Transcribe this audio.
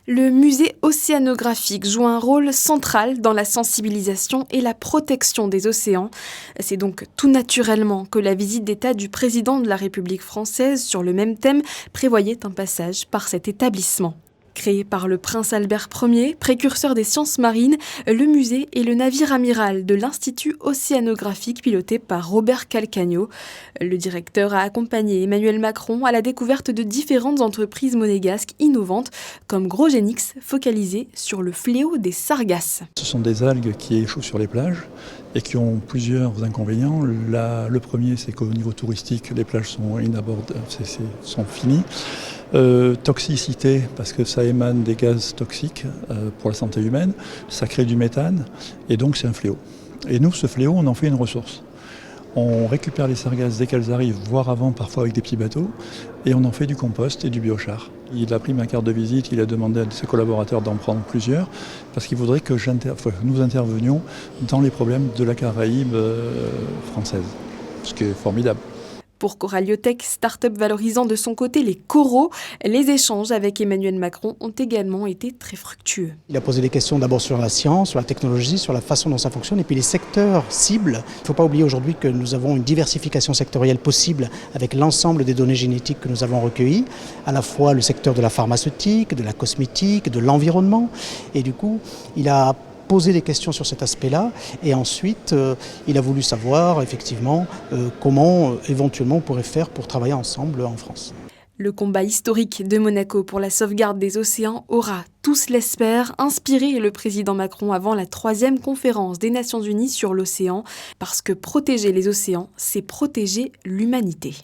Le musée océanographique joue un rôle central dans la sensibilisation et la protection des océans. C'est donc tout naturellement que la visite d'État du président de la République française sur le même thème prévoyait un passage par cet établissement. Créé par le prince Albert Ier, précurseur des sciences marines, le musée est le navire amiral de l'Institut océanographique piloté par Robert Calcagno. Le directeur a accompagné Emmanuel Macron à la découverte de différentes entreprises monégasques innovantes, comme Grogenix, focalisé sur le fléau des sargasses. Ce sont des algues qui échouent sur les plages et qui ont plusieurs inconvénients. Le premier, c'est qu'au niveau touristique, les plages sont inabordables, sont finies. Toxicité, parce que ça émane des gaz toxiques pour la santé humaine, ça crée du méthane, et donc c'est un fléau. Et nous, ce fléau, on en fait une ressource. On récupère les sargasses dès qu'elles arrivent, voire avant, parfois avec des petits bateaux, et on en fait du compost et du biochar. Il a pris ma carte de visite, il a demandé à ses collaborateurs d'en prendre plusieurs, parce qu'il voudrait que nous intervenions dans les problèmes de la Caraïbe française, ce qui est formidable. Pour Coralliotech, start-up valorisant de son côté les coraux, les échanges avec Emmanuel Macron ont également été très fructueux. Il a posé des questions d'abord sur la science, sur la technologie, sur la façon dont ça fonctionne et puis les secteurs cibles. Il ne faut pas oublier aujourd'hui que nous avons une diversification sectorielle possible avec l'ensemble des données génétiques que nous avons recueillies, à la fois le secteur de la pharmaceutique, de la cosmétique, de l'environnement. Et du coup, il a poser des questions sur cet aspect-là et ensuite il a voulu savoir effectivement comment éventuellement on pourrait faire pour travailler ensemble en France. Le combat historique de Monaco pour la sauvegarde des océans aura, tous l'espèrent, inspiré le président Macron avant la 3e conférence des Nations Unies sur l'océan, parce que protéger les océans, c'est protéger l'humanité.